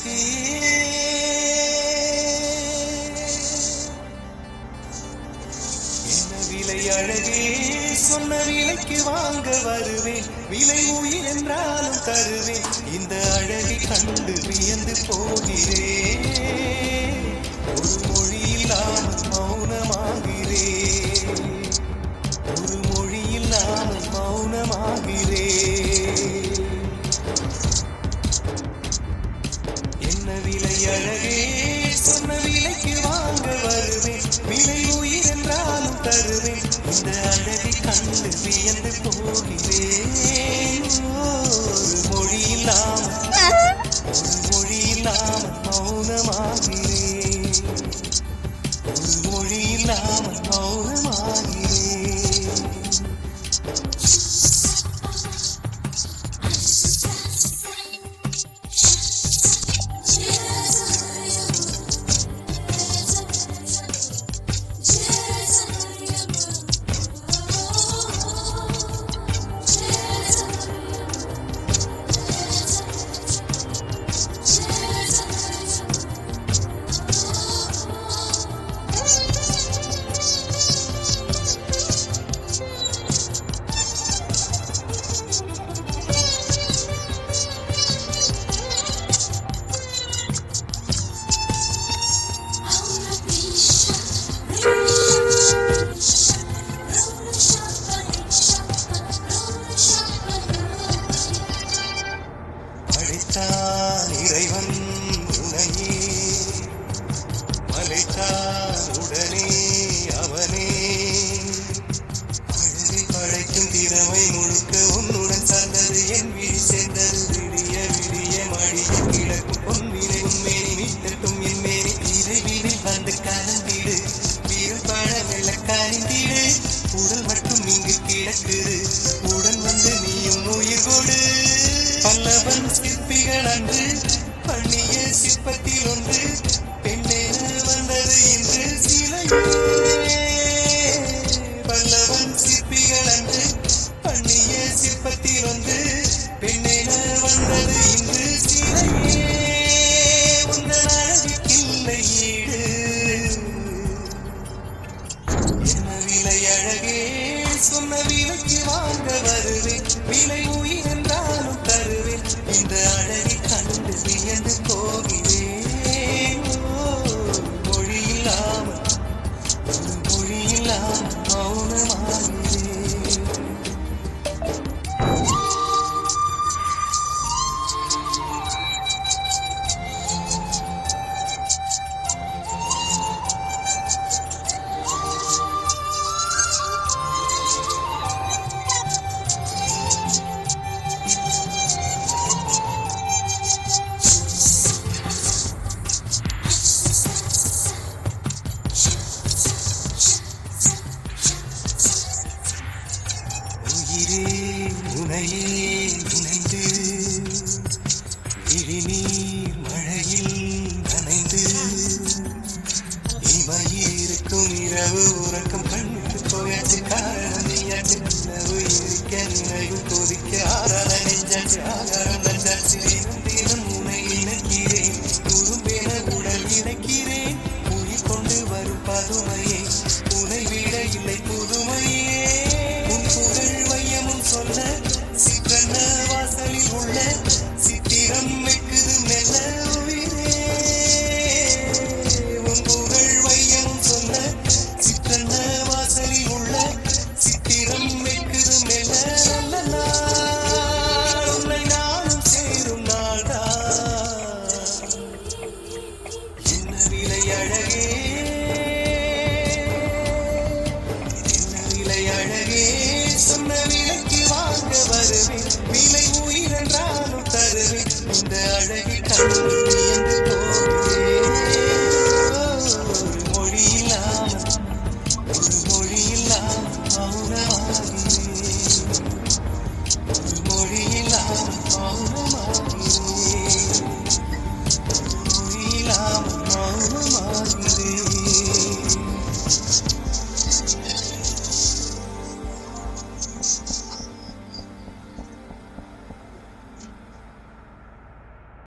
அழகே என்ன விலை அழகே சொன்ன விலைக்கு வாங்க வருவேன் விலை உயிர் என்றாலும் தருவேன் இந்த அழகை கண்டு வியந்து போகிறேன் ஒரு மொழி இல்லாமல் மௌனமாகிறேன் ஒரு மொழி இல்லாமல் மௌனமாகிறேன் என்ன விலை அழகே சொன்ன விலைக்கு வாங்க வருவேன் விலை உயிர் என்றாலும் தருவேன் இந்த அழகை கண்டு வியந்து போகிறேன் ஒரு மொழி இல்லாமல் மௌனமாகிறேன் ஒரு மொழி இல்லாமல் மௌனமாகிறேன் இறைவன் உனையே மலைத்தான் உடனே அவனே அழகை படைக்கும் திறமை முழுக்க உன்னுடன் சார்ந்தது என் விழி சேர்ந்தது விடிய விடிய மடிய கிடக்கும் பொன்னினை உண்மேனி மீட்டட்டும் என் மேனி வீடு வீடில் வந்து கலந்திடு வீரல் பழ வெள்ள கணிந்திடு உடல் மட்டும் இங்கு கிடக்குது உடன் வந்து நீயும் உயிர் கொடு பல்லவன் சிற்பிகள் அன்று பண்ணிய சிற்பத்தில் ஒன்று பெண்ணென வந்தது இன்று சிலையே பல்லவன் சிற்பிகள் அன்று பண்ணிய சிற்பத்தில் ஒன்று பெண்ணென வந்தது இன்று சிலையே உங்கள் அழகுக்கில்லை ஈடு என்ன விலை அழகே சொன்ன விலைக்கு வாங்க வருவேன் விலை உயிர் என்றாலும் தருவேன் இந்த அழகை கண்டு வியந்து போகிறேன் மொழி இல்லாமல் மௌனமாகிறேன் உனையே நினைந்து விழிநீர் மழையில் நனைந்து இமையிருக்கும் இரவு உறக்கம் கண்ணுக்கு போயாச்சு காரணம் நீயாச்சு நிலவு இருக்க நினைவு கொதிக்க ஆறாத நெஞ்சாச்சு ஆகாரம் நஞ்சாச்சு தினம் தினம் உனை இணைக்கிறேன் துரும்பென உடல் இணைக்கிறேன் உயிர் கொண்டு வரும் பதுமையை உனை விட இல்லை புதுமையே சொல்ல சிக்கன வாசலில் உள்ள சித்திரம் வெக்குது மெல்ல உயிரே உன் புகழ் வையம் சொல்ல சிக்கன வாசலில் உள்ள சித்திரம் வெக்குது மெல்ல நல்ல நாள் உன்னை நானும் சேரும் நாள்தான் என்ன விலை அழகே என்ன விலை அழகே சொன்ன விலைக்கு வாங்க வருவேன் விலை உயிர் என்றாலும் தருவேன் இந்த அழகை கண்டு வியந்து போகிறேன் ஒரு மொழி இல்லாமல் மௌனமாகிறேன் ஒரு மொழி இல்லாமல் மௌனமாகிறேன் ஒரு மொழி இல்லாமல் மௌனமாகிறேன்